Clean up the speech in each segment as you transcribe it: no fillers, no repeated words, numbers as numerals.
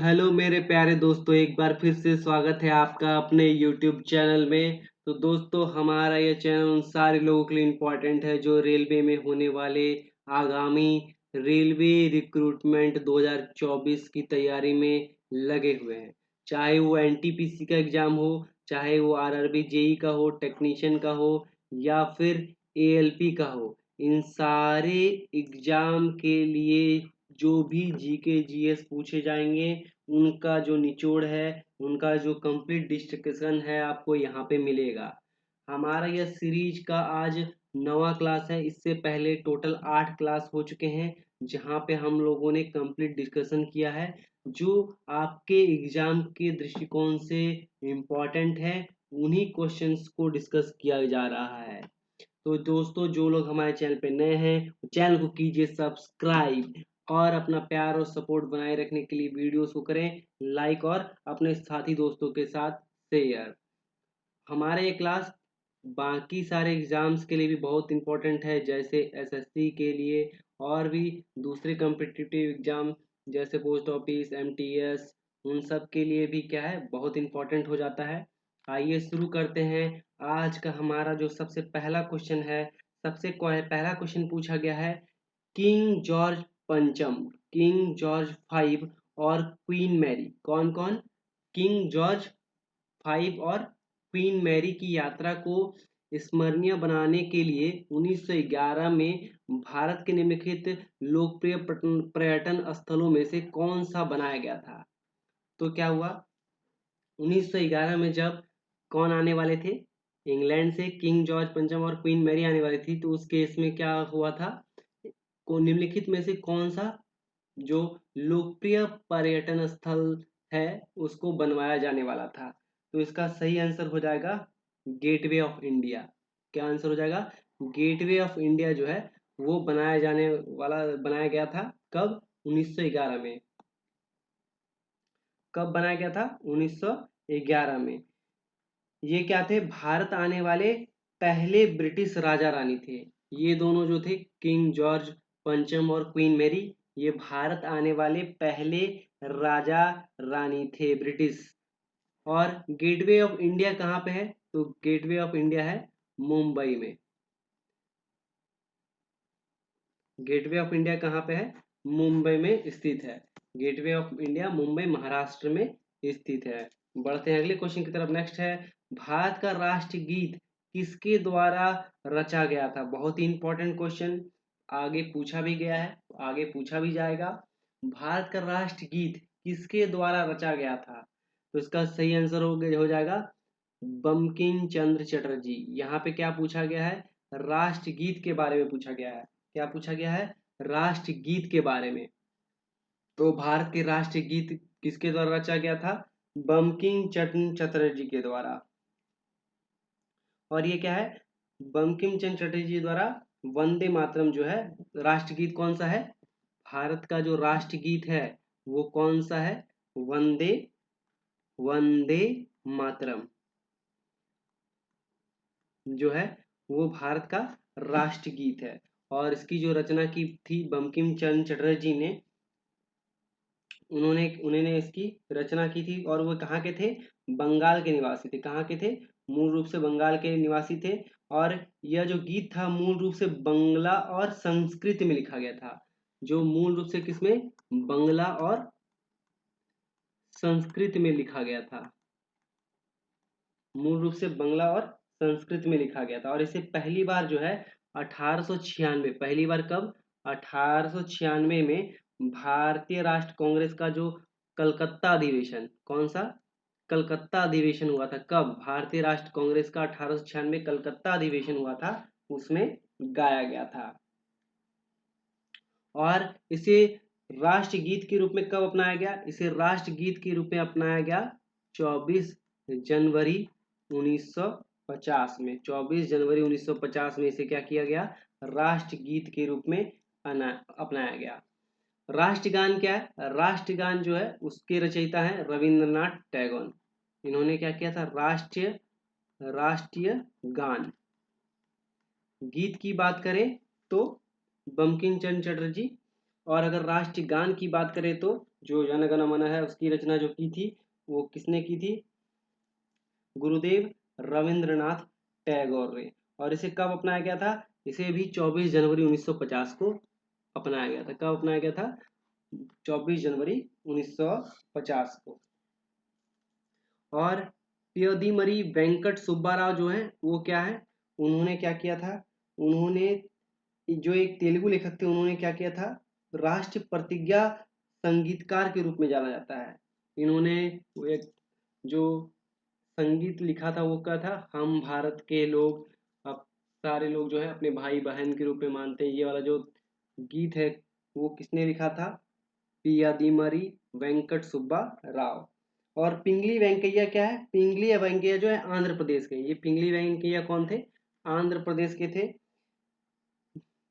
Hello मेरे प्यारे दोस्तों, एक बार फिर से स्वागत है आपका अपने YouTube चैनल में। तो दोस्तों, हमारा यह चैनल उन सारे लोगों के लिए इम्पोर्टेंट है जो रेलवे में होने वाले आगामी रेलवे रिक्रूटमेंट 2024 की तैयारी में लगे हुए हैं। चाहे वो NTPC का एग्ज़ाम हो, चाहे वो RRB JEE का हो, टेक्नीशियन का हो या फिर ALP का हो। इन सारे एग्ज़ाम के लिए जो भी GK GS पूछे जाएंगे, उनका जो निचोड़ है, उनका जो कंप्लीट डिस्कशन है, आपको यहाँ पे मिलेगा। हमारा यह सीरीज का आज 9वां क्लास है। इससे पहले टोटल 8 क्लास हो चुके हैं, जहाँ पे हम लोगों ने कंप्लीट डिस्कशन किया है जो आपके एग्जाम के दृष्टिकोण से इम्पोर्टेंट है। उन्हीं क्वेश्चंस को डिस्कस किया जा रहा है। तो दोस्तों, जो लोग हमारे चैनल पे नए हैं, चैनल को कीजिए सब्सक्राइब और अपना प्यार और सपोर्ट बनाए रखने के लिए वीडियोस को करें लाइक और अपने साथी दोस्तों के साथ शेयर। हमारे ये क्लास बाकी सारे एग्जाम्स के लिए भी बहुत इंपॉर्टेंट है, जैसे SSC के लिए और भी दूसरे कॉम्पिटिटिव एग्जाम जैसे पोस्ट ऑफिस, MTS, उन सब के लिए भी क्या है, बहुत इंपॉर्टेंट हो जाता है। आइए शुरू करते हैं। आज का हमारा जो सबसे पहला क्वेश्चन है, पहला क्वेश्चन पूछा गया है किंग जॉर्ज पंचम, किंग जॉर्ज 5 और क्वीन मैरी कौन कौन, किंग जॉर्ज 5 और क्वीन मैरी की यात्रा को स्मरणीय बनाने के लिए 1911 में भारत के निम्नलिखित लोकप्रिय पर्यटन स्थलों में से कौन सा बनाया गया था। तो क्या हुआ, 1911 में जब कौन आने वाले थे, इंग्लैंड से किंग जॉर्ज पंचम और क्वीन मैरी आने वाली थी, तो उस केस में क्या हुआ था, को निम्नलिखित में से कौन सा जो लोकप्रिय पर्यटन स्थल है उसको बनवाया जाने वाला था। तो इसका सही आंसर हो जाएगा गेटवे ऑफ इंडिया। क्या आंसर हो जाएगा, गेटवे ऑफ इंडिया जो है वो बनाया गया था। कब, 1911 में। कब बनाया गया था, 1911 में। ये क्या थे, भारत आने वाले पहले ब्रिटिश राजा रानी थे। ये दोनों जो थे, किंग जॉर्ज पंचम और क्वीन मैरी, ये भारत आने वाले पहले राजा रानी थे ब्रिटिश। और गेटवे ऑफ इंडिया कहाँ पे है, तो गेटवे ऑफ इंडिया है मुंबई में। गेटवे ऑफ इंडिया कहाँ पे है, मुंबई में स्थित है। Gateway of India Mumbai Maharashtra में स्थित है। बढ़ते हैं अगले क्वेश्चन की तरफ। नेक्स्ट है, भारत का राष्ट्रगीत किसके द्वारा रचा गया था। बहुत ही इंपॉर्टेंट क्वेश्चन, आगे पूछा भी गया है, आगे पूछा भी जाएगा। भारत का राष्ट्रगीत किसके द्वारा रचा गया था, तो इसका सही आंसर हो जाएगा बंकिम चंद्र चटर्जी। यहाँ पे क्या पूछा गया है, राष्ट्रगीत के बारे में पूछा गया है। क्या पूछा गया है, राष्ट्रगीत के बारे में। तो भारत के राष्ट्रगीत किसके द्वारा रचा गया था, बंकिम चंद्र चटर्जी के द्वारा। और ये क्या है, बंकिम चंद्र चटर्जी द्वारा वंदे मातरम जो है राष्ट्रगीत कौन सा है, भारत का जो राष्ट्रगीत है वो कौन सा है, वंदे वंदे मातरम जो है वो भारत का राष्ट्रगीत है। और इसकी जो रचना की थी बंकिम चंद्र चटर्जी ने, उन्होंने इसकी रचना की थी। और वो कहाँ के थे, बंगाल के निवासी थे। कहाँ के थे, मूल रूप से बंगाल के निवासी थे। और यह जो गीत था मूल रूप से बंगला और संस्कृत में लिखा गया था। जो मूल रूप से किसमें, बंगला और संस्कृत में लिखा गया था। मूल रूप से बंगला और संस्कृत में लिखा गया था। और इसे पहली बार जो है 1896, पहली बार कब, 1896 में भारतीय राष्ट्र कांग्रेस का जो कलकत्ता अधिवेशन, कौन सा, कलकत्ता अधिवेशन हुआ था। कब, भारतीय राष्ट्र कांग्रेस का 1896 कलकत्ता अधिवेशन हुआ था, उसमें गाया गया था। और इसे राष्ट्रगीत के रूप में कब अपनाया गया, इसे राष्ट्रगीत के रूप में अपनाया गया 24 जनवरी 1950 में। 24 जनवरी 1950 में इसे क्या किया गया, राष्ट्रगीत के रूप में अपनाया गया। राष्ट्रगान क्या है, राष्ट्रगान जो है उसके रचयिता है रविंद्रनाथ टैगोर। इन्होंने क्या किया था, राष्ट्रीय गान। गीत की बात करें तो बंकिम चंद्र चटर्जी, और अगर राष्ट्रगान की बात करें तो जो जन गण मन है उसकी रचना जो की थी वो किसने की थी? गुरुदेव रविंद्रनाथ टैगोर ने। और इसे कब अपनाया गया था? इसे भी 24 जनवरी 1950 को अपनाया गया था। कब अपनाया गया था? 24 जनवरी 1950 को। और प्यादीमरी वेंकट सुब्बा राव जो है वो क्या है? उन्होंने क्या किया था? उन्होंने जो एक तेलुगु लेखक थे, उन्होंने क्या किया था? राष्ट्र प्रतिज्ञा संगीतकार के रूप में जाना जाता है। इन्होंने वो एक जो संगीत लिखा था वो क्या था? हम भारत के लोग, अब सारे लोग जो है अपने भाई बहन के रूप में मानते हैं, ये वाला जो गीत है वो किसने लिखा था? पियादिमरी वेंकट सुब्बा राव। और पिंगली वेंकैया क्या है? पिंगली वेंकैया जो है आंध्र प्रदेश के। ये पिंगली वेंकैया कौन थे? आंध्र प्रदेश के थे,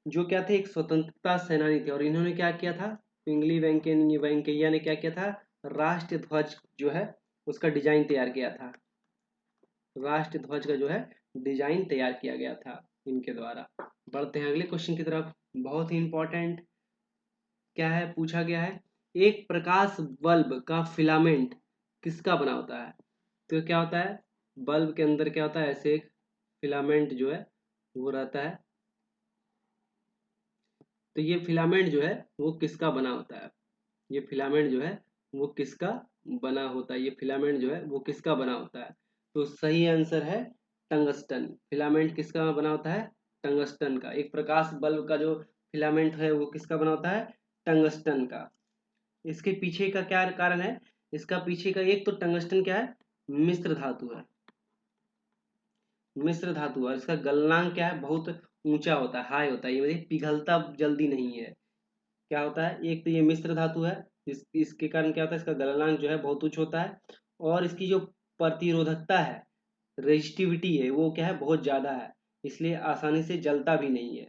जो क्या थे? एक स्वतंत्रता सेनानी थे। और इन्होंने क्या किया था? पिंगली वेंकैया ने क्या किया था? राष्ट्र ध्वज जो है उसका डिजाइन तैयार किया था। राष्ट्र ध्वज का जो है डिजाइन तैयार किया गया था इनके द्वारा। बढ़ते हैं अगले क्वेश्चन की तरफ। बहुत ही इंपॉर्टेंट क्या है, पूछा गया है, एक प्रकाश बल्ब का फिलामेंट किसका बना होता है? तो क्या होता है? बल्ब के अंदर क्या होता है? ऐसे एक फिलामेंट जो है वो रहता है। तो ये फिलामेंट जो है वो किसका बना होता है? ये फिलामेंट जो है वो किसका बना होता है? ये फिलामेंट जो है वो किसका बना होता है? तो सही आंसर है टंगस्टन। फिलामेंट किसका बना होता है? टंगस्टन का। एक प्रकाश बल्ब का जो फिलामेंट है वो किसका बना होता है? टंगस्टन का। इसके पीछे का क्या कारण है? इसका पीछे का एक तो टंगस्टन क्या है? मिश्र धातु है। मिश्र धातु और इसका गलनांक क्या है? बहुत ऊंचा होता है, हाई होता है। ये मतलब पिघलता जल्दी नहीं है। क्या होता है? एक तो ये मिश्र धातु है, इसके कारण क्या होता है? इसका गलनांक जो है बहुत उच्च होता है। और इसकी जो प्रतिरोधकता है, रेजिस्टिविटी है, वो क्या है? बहुत ज्यादा है। इसलिए आसानी से जलता भी नहीं है।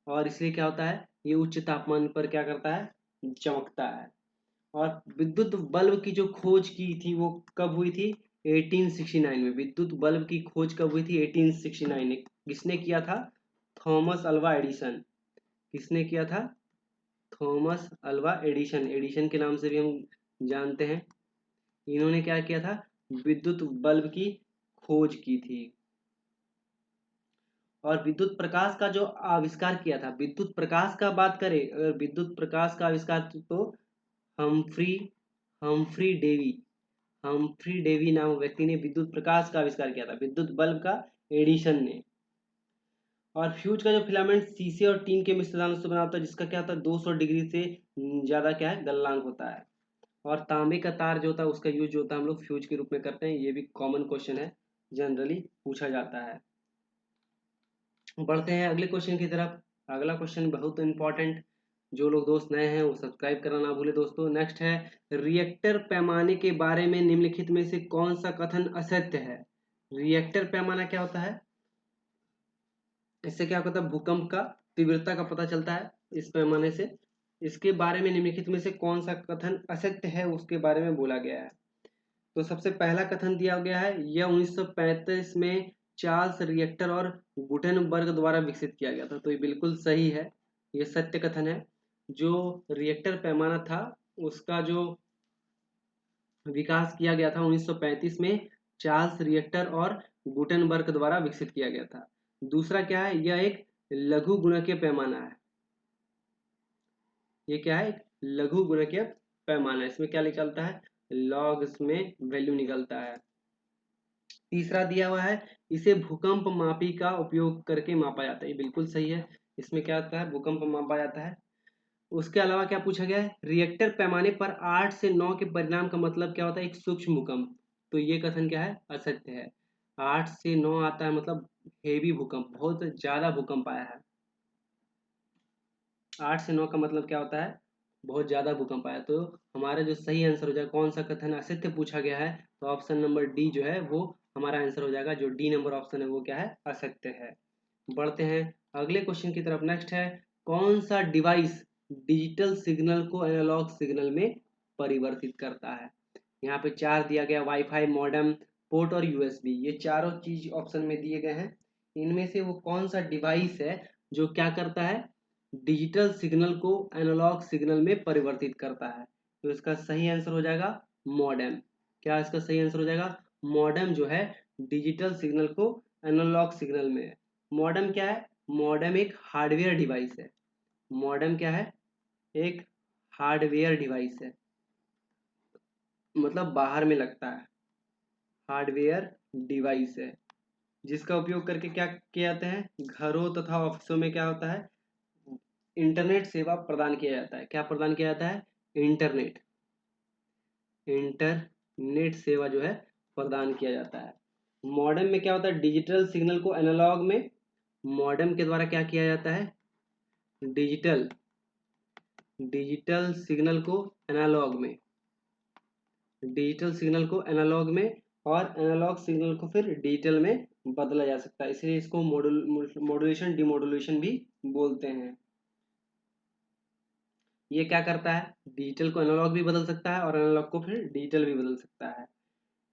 और इसलिए क्या होता है? ये उच्च तापमान पर क्या करता है? चमकता है। और विद्युत बल्ब की जो खोज की थी वो कब हुई थी? 1869 में। विद्युत बल्ब की खोज कब हुई थी? 1869 में। किसने किया था? Thomas Alva Edison. किसने किया था? Thomas Alva Edison. एडिशन के नाम से भी हम जानते हैं। इन्होंने क्या किया था? विद्युत बल्ब की खोज की थी। और विद्युत प्रकाश का जो आविष्कार किया था, विद्युत प्रकाश का बात करें, अगर विद्युत प्रकाश का आविष्कार तो Humphry Humphry Davy Humphry Davy नामक व्यक्ति ने विद्युत प्रकाश का आविष्कार किया था। विद्युत बल्ब का एडिशन ने। और फ्यूज का जो फिलामेंट शीशे और टीन के मिश्रण से बना होता है, जिसका क्या होता है? 200 डिग्री से ज्यादा क्या है? गलनांक होता है। और तांबे का तार जो होता है उसका यूज जो होता है हम लोग फ्यूज के रूप में करते हैं। ये भी कॉमन क्वेश्चन है, जनरली पूछा जाता है। बढ़ते हैं अगले क्वेश्चन की तरफ। अगला क्वेश्चन बहुत इंपॉर्टेंट, जो लोग दोस्त नए हैं वो सब्सक्राइब करना ना भूले दोस्तों। नेक्स्ट है, रिएक्टर पैमाने के बारे में निम्नलिखित में से कौन सा कथन असत्य है? रिएक्टर पैमाना क्या होता है? इससे क्या होता है? भूकंप का तीव्रता का पता चलता है इस पैमाने से। इसके बारे में निम्नलिखित में से कौन सा कथन असत्य है उसके बारे में बोला गया है। तो सबसे पहला कथन दिया गया है, यह 1935 में चार्ल्स रिएक्टर और गुटेनबर्ग द्वारा विकसित किया गया था। तो ये बिल्कुल सही है, ये सत्य कथन है। जो रिएक्टर पैमाना था उसका जो विकास किया गया था 1935 में चार्ल्स रिएक्टर और गुटेनबर्ग द्वारा विकसित किया गया था। दूसरा क्या है? यह एक लघु गुणकीय पैमाना है। ये क्या है? एक लघु गुणकीय पैमाना है। इसमें क्या निकलता है? लॉग में वैल्यू निकलता है। तीसरा दिया हुआ है, इसे भूकंप मापी का उपयोग करके मापा जाता है। ये बिल्कुल सही है। इसमें क्या होता है? भूकंप मापा जाता है। उसके अलावा क्या पूछा गया है? रिएक्टर पैमाने पर 8 से 9 के परिणाम का मतलब क्या होता है? एक सूक्ष्म भूकंप। तो ये कथन क्या है? असत्य है। 8 से 9 आता है मतलब हेवी भूकंप, बहुत ज्यादा भूकंप आया है। 8 से 9 का मतलब क्या होता है? बहुत ज्यादा भूकंप आया। तो हमारा जो सही आंसर हो जाएगा, कौन सा कथन असत्य पूछा गया है, तो ऑप्शन नंबर डी जो है वो हमारा आंसर हो जाएगा। जो डी नंबर ऑप्शन है वो क्या है? असत्य है। बढ़ते हैं अगले क्वेश्चन की तरफ। नेक्स्ट है, कौन सा डिवाइस डिजिटल सिग्नल को एनालॉग सिग्नल में परिवर्तित करता है? यहाँ पे चार दिया गया, वाईफाई, मॉडेम, पोर्ट और यूएसबी। ये चारों चीज ऑप्शन में दिए गए हैं। इनमें से वो कौन सा डिवाइस है जो क्या करता है? डिजिटल सिग्नल को एनालॉग सिग्नल में परिवर्तित करता है। तो इसका सही आंसर हो जाएगा मॉडेम। क्या इसका सही आंसर हो जाएगा? मॉडेम जो है डिजिटल सिग्नल को एनालॉग सिग्नल में। मॉडेम क्या है? मॉडेम एक हार्डवेयर डिवाइस है। मॉडेम क्या है? एक हार्डवेयर डिवाइस है, मतलब बाहर में लगता है, हार्डवेयर डिवाइस है, जिसका उपयोग करके क्या किया जाता है? घरों तथा ऑफिसों में क्या होता है? इंटरनेट सेवा प्रदान किया जाता है। क्या प्रदान किया जाता है? इंटरनेट इंटरनेट सेवा जो है प्रदान किया जाता है। मॉडेम में क्या होता है? डिजिटल सिग्नल को एनालॉग में मॉडेम के द्वारा क्या किया जाता है? डिजिटल डिजिटल सिग्नल को एनालॉग में डिजिटल सिग्नल को एनालॉग में और एनालॉग सिग्नल को फिर डिजिटल में बदला जा सकता है, इसलिए इसको मॉड्यूलेशन डिमॉड्यूलेशन भी बोलते हैं। ये क्या करता है? डिजिटल को एनालॉग भी बदल सकता है और एनालॉग को फिर डिजिटल भी बदल सकता है।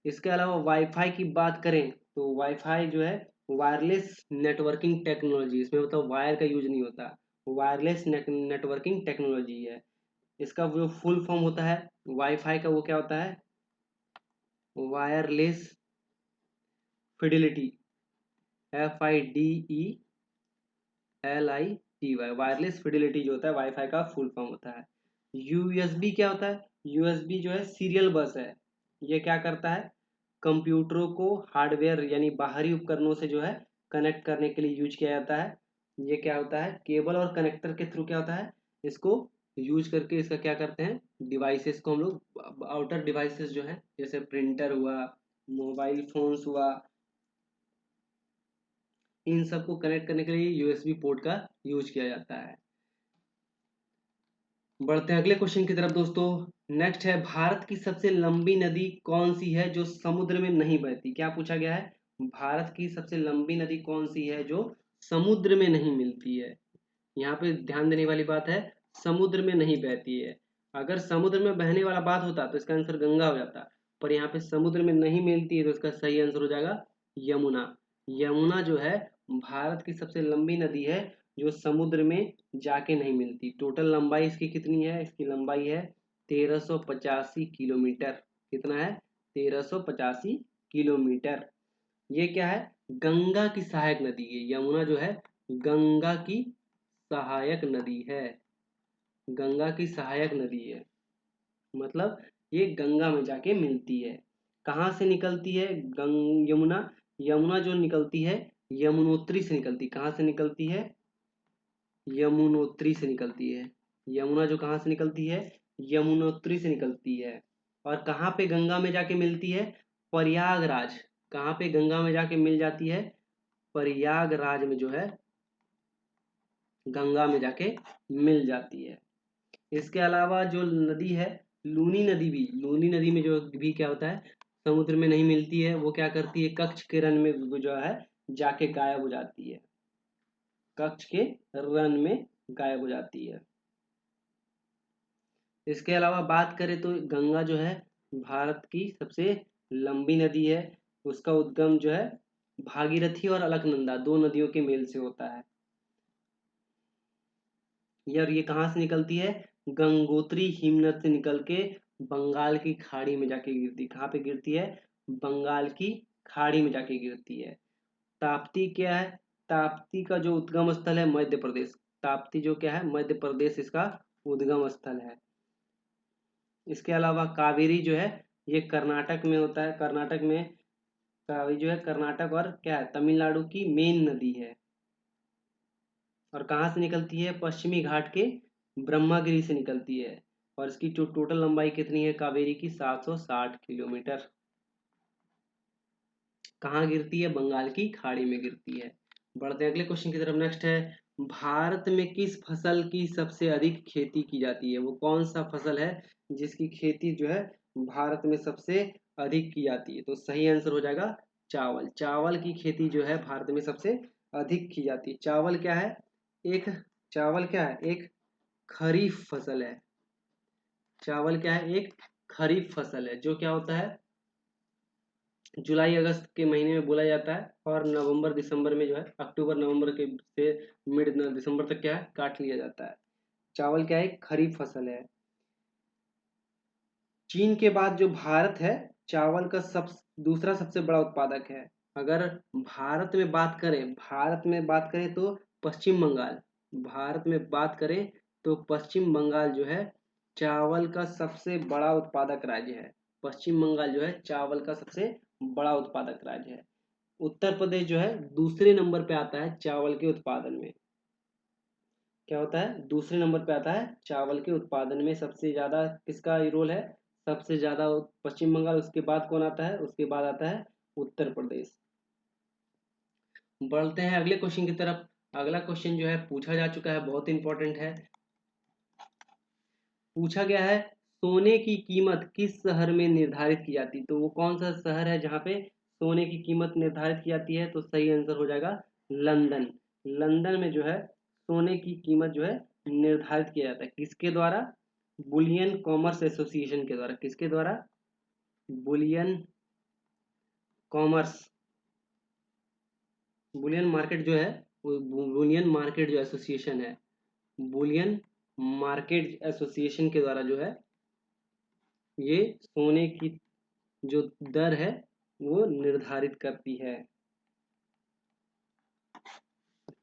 इसके अलावा वाईफाई की बात करें तो वाईफाई जो है वायरलेस नेटवर्किंग टेक्नोलॉजी, इसमें मतलब वायर का यूज नहीं होता, वायरलेस नेटवर्किंग टेक्नोलॉजी है। इसका जो फुल फॉर्म होता है वाईफाई का, वो क्या होता है? Wireless fidelity, FIDELITY, wireless fidelity जो होता है वाईफाई का फुल फॉर्म होता है। यूएसबी क्या होता है? यूएसबी जो है सीरियल बस है। ये क्या करता है? कंप्यूटरों को हार्डवेयर यानी बाहरी उपकरणों से जो है कनेक्ट करने के लिए यूज किया जाता है। ये क्या होता है? केबल और कनेक्टर के थ्रू क्या होता है? इसको यूज करके इसका क्या करते हैं? डिवाइसेस को हम लोग, आउटर डिवाइसेस जो है जैसे प्रिंटर हुआ, मोबाइल फोन्स हुआ, इन सबको कनेक्ट करने के लिए यूएसबी पोर्ट का यूज किया जाता है। बढ़ते हैं अगले क्वेश्चन की तरफ दोस्तों। नेक्स्ट है, भारत की सबसे लंबी नदी कौन सी है जो समुद्र में नहीं बहती? क्या पूछा गया है? भारत की सबसे लंबी नदी कौन सी है जो समुद्र में नहीं मिलती है? यहाँ पे ध्यान देने वाली बात है, समुद्र में नहीं बहती है। अगर समुद्र में बहने वाला बात होता तो इसका आंसर गंगा हो जाता, पर यहाँ पे समुद्र में नहीं मिलती है तो इसका सही आंसर हो जाएगा यमुना। यमुना जो है भारत की सबसे लंबी नदी है जो समुद्र में जाके नहीं मिलती। टोटल लंबाई इसकी कितनी है? इसकी लंबाई है 1385 किलोमीटर। कितना है? 1385 किलोमीटर। ये क्या है? गंगा की सहायक नदी है। यमुना जो है गंगा की सहायक नदी है। गंगा की सहायक नदी है, मतलब ये गंगा में जाके मिलती है। कहाँ से निकलती है यमुना? यमुना जो निकलती है यमुनोत्री से निकलती। कहाँ से निकलती है? यमुनोत्री से निकलती है। यमुना जो कहाँ से निकलती है? यमुनोत्री से निकलती है। और कहाँ पे गंगा में जाके मिलती है? प्रयागराज। कहाँ पे गंगा में जाके मिल जाती है? प्रयागराज में जो है गंगा में जाके मिल जाती है। इसके अलावा जो नदी है लूनी नदी में जो भी क्या होता है, समुद्र में नहीं मिलती है, वो क्या करती है? कच्छ के रन में जो है जाके गायब हो जाती है। कच्छ के रन में गायब हो जाती है। इसके अलावा बात करें तो गंगा जो है भारत की सबसे लंबी नदी है। उसका उद्गम जो है भागीरथी और अलकनंदा दो नदियों के मेल से होता है। यार ये कहाँ से निकलती है? गंगोत्री हिमनद से निकल के बंगाल की खाड़ी में जाके गिरती। कहाँ पे गिरती है? बंगाल की खाड़ी में जाके गिरती है। ताप्ती क्या है? ताप्ती का जो उद्गम स्थल है मध्य प्रदेश। ताप्ती जो क्या है? मध्य प्रदेश इसका उद्गम स्थल है। इसके अलावा कावेरी जो है ये कर्नाटक में होता है। कर्नाटक में कावेरी जो है कर्नाटक और क्या है तमिलनाडु की मेन नदी है। और कहाँ से निकलती है? पश्चिमी घाट के ब्रह्मागिरी से निकलती है। और इसकी जो टोटल लंबाई कितनी है कावेरी की? 760 किलोमीटर। कहाँ गिरती है? बंगाल की खाड़ी में गिरती है। बढ़ते हैं अगले क्वेश्चन की तरफ। नेक्स्ट है, भारत में किस फसल की सबसे अधिक खेती की जाती है? वो कौन सा फसल है जिसकी खेती जो है भारत में सबसे अधिक की जाती है? तो सही आंसर हो जाएगा चावल। चावल की खेती जो है भारत में सबसे अधिक की जाती है। चावल क्या है? एक चावल क्या है? एक खरीफ फसल है। चावल क्या है? एक खरीफ फसल है जो क्या होता है जुलाई अगस्त के महीने में बोला जाता है और नवंबर दिसंबर में जो है अक्टूबर नवंबर के से मिड दिसंबर तक क्या है काट लिया जाता है। चावल क्या है? एक खरीफ फसल है। चीन के बाद जो भारत है चावल का दूसरा सबसे बड़ा उत्पादक है। अगर भारत में बात करें तो पश्चिम बंगाल, भारत में बात करें तो पश्चिम बंगाल जो है चावल का सबसे बड़ा उत्पादक राज्य है। पश्चिम बंगाल जो है चावल का सबसे बड़ा उत्पादक राज्य है। उत्तर प्रदेश जो है दूसरे नंबर पे आता है चावल के उत्पादन में। क्या होता है, दूसरे नंबर पे आता है चावल के उत्पादन में। सबसे ज्यादा किसका रोल है, सबसे ज्यादा पश्चिम बंगाल, उसके बाद कौन आता है, उसके बाद आता है उत्तर प्रदेश। बढ़ते हैं अगले क्वेश्चन की तरफ। अगला क्वेश्चन जो है पूछा जा चुका है, बहुत इंपॉर्टेंट है। पूछा गया है सोने की कीमत किस शहर में निर्धारित की जाती है। तो वो कौन सा शहर है जहाँ पे सोने की कीमत निर्धारित की जाती है। तो सही आंसर हो जाएगा लंदन। लंदन में जो है सोने की कीमत जो है निर्धारित किया जाता है। किसके द्वारा, बुलियन कॉमर्स एसोसिएशन के द्वारा। किसके द्वारा, बुलियन कॉमर्स, बुलियन मार्केट जो है वो बुलियन मार्केट जो एसोसिएशन है, बुलियन मार्केट एसोसिएशन के द्वारा जो है ये सोने की जो दर है वो निर्धारित करती है,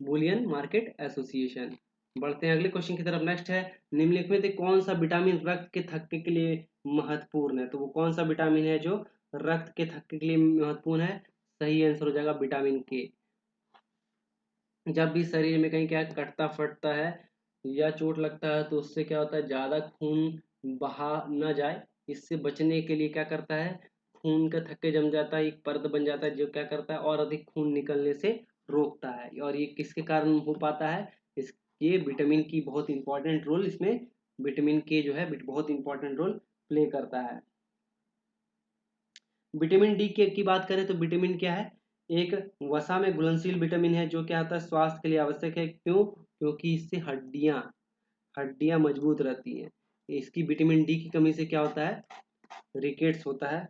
बुलियन मार्केट एसोसिएशन। बढ़ते हैं अगले क्वेश्चन की तरफ। नेक्स्ट है निम्नलिखित में से कौन सा विटामिन रक्त के थक्के के लिए महत्वपूर्ण है। तो वो कौन सा विटामिन है जो रक्त के थक्के के लिए महत्वपूर्ण है। सही आंसर हो जाएगा विटामिन के। जब भी शरीर में कहीं क्या कटता फटता है या चोट लगता है तो उससे क्या होता है, ज्यादा खून बहा ना जाए, इससे बचने के लिए क्या करता है, खून का थक्के जम जाता है, एक परत बन जाता है जो क्या करता है और अधिक खून निकलने से रोकता है। और ये किसके कारण हो पाता है, इस ये विटामिन की बहुत इंपॉर्टेंट रोल इसमें, विटामिन के जो है बहुत इंपॉर्टेंट रोल प्ले करता है। विटामिन डी की बात करें तो विटामिन क्या है, एक वसा में घुलनशील विटामिन है जो क्या होता है स्वास्थ्य के लिए आवश्यक है। क्यों, क्योंकि इससे हड्डियां हड्डियां मजबूत रहती हैं। इसकी विटामिन डी की कमी से क्या होता है, रिकेट्स होता है।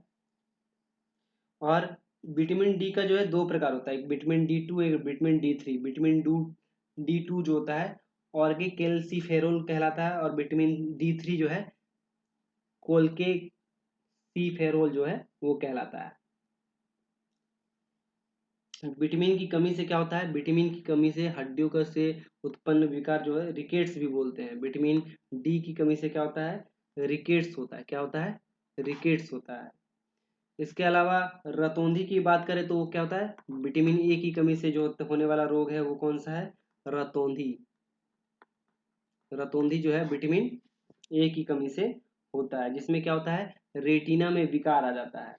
और विटामिन डी का जो है दो प्रकार होता है, एक विटामिन डी टू, एक vitamin D three. Vitamin D two जो होता है ऑर्गे कैल्सीफेरोल कहलाता है, और विटामिन डी थ्री जो है कोल्के सीफेरोल जो है वो कहलाता है। विटामिन की कमी से क्या होता है, विटामिन की कमी से हड्डियों का से उत्पन्न विकार जो है रिकेट्स भी बोलते हैं। विटामिन डी की कमी से क्या होता है, रिकेट्स होता है। क्या होता है, रिकेट्स होता है। इसके अलावा रतौंधी की बात करें तो वो क्या होता है, विटामिन ए की कमी से जो होने वाला रोग है वो कौन सा है, रतौंधी। रतौंधी जो है विटामिन ए की कमी से होता है, जिसमें क्या होता है, रेटिना में विकार आ जाता है।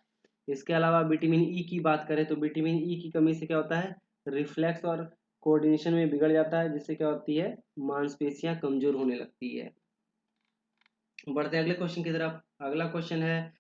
इसके अलावा विटामिन ई की बात करें तो विटामिन ई की कमी से क्या होता है, रिफ्लेक्स और कोऑर्डिनेशन में बिगड़ जाता है, जिससे क्या होती है, मांसपेशियां कमजोर होने लगती है। बढ़ते हैं अगले क्वेश्चन की तरफ। अगला क्वेश्चन है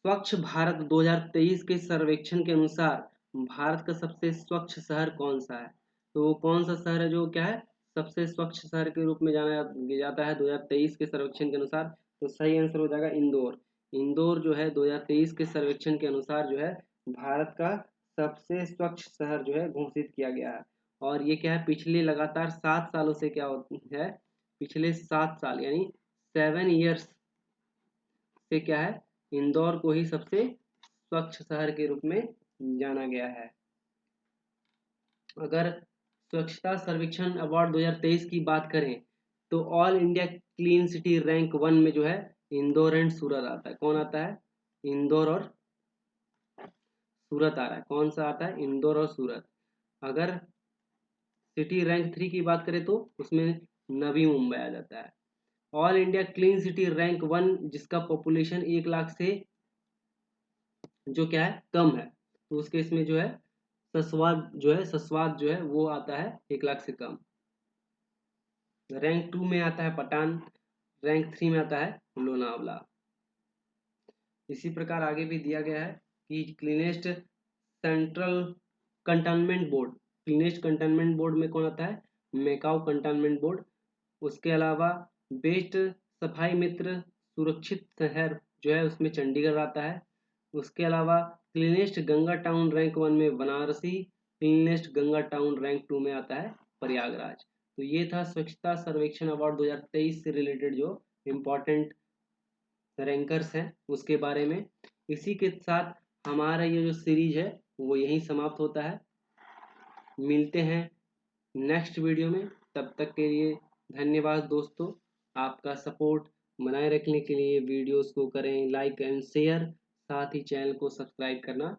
स्वच्छ भारत 2023 के सर्वेक्षण के अनुसार भारत का सबसे स्वच्छ शहर कौन सा है। तो वो कौन सा शहर है जो क्या है सबसे स्वच्छ शहर के रूप में जाना जाता है 2023 के सर्वेक्षण के अनुसार। तो सही आंसर हो जाएगा इंदौर। इंदौर जो है 2023 के सर्वेक्षण के अनुसार जो है भारत का सबसे स्वच्छ शहर जो है घोषित किया गया है। और ये क्या है, पिछले लगातार 7 सालों से क्या है, पिछले 7 साल यानी 7 ईयर्स से क्या है, इंदौर को ही सबसे स्वच्छ शहर के रूप में जाना गया है। अगर स्वच्छता सर्वेक्षण अवार्ड 2023 की बात करें तो all India clean city rank 1 में जो है इंदौर एंड सूरत आता है। कौन आता है, इंदौर और सूरत आ रहा है। कौन सा आता है, इंदौर और सूरत। अगर सिटी रैंक 3 की बात करें तो उसमें नवी मुंबई आ जाता है। All India clean city rank 1 जिसका पॉपुलेशन 1 लाख से जो क्या है कम है, तो उसके इसमें जो है ससवाद जो है वो आता है 1 लाख से कम। रैंक 2 में आता है पठान, रैंक 3 में आता है लोनावला। इसी प्रकार आगे भी दिया गया है कि cleanest central containment board, cleanest containment board में कौन आता है, मेकाओ कंटेनमेंट बोर्ड। उसके अलावा बेस्ट सफाई मित्र सुरक्षित शहर जो है उसमें चंडीगढ़ आता है। उसके अलावा क्लीनेस्ट गंगा टाउन रैंक 1 में Banarasi, cleanest Ganga town rank 2 में आता है प्रयागराज। तो ये था स्वच्छता सर्वेक्षण अवार्ड 2023 से रिलेटेड जो इम्पोर्टेंट रैंकर्स हैं उसके बारे में। इसी के साथ हमारा ये जो सीरीज है वो यहीं समाप्त होता है। मिलते हैं नेक्स्ट वीडियो में, तब तक के लिए धन्यवाद दोस्तों। आपका सपोर्ट बनाए रखने के लिए वीडियोस को करें लाइक एंड शेयर, साथ ही चैनल को सब्सक्राइब करना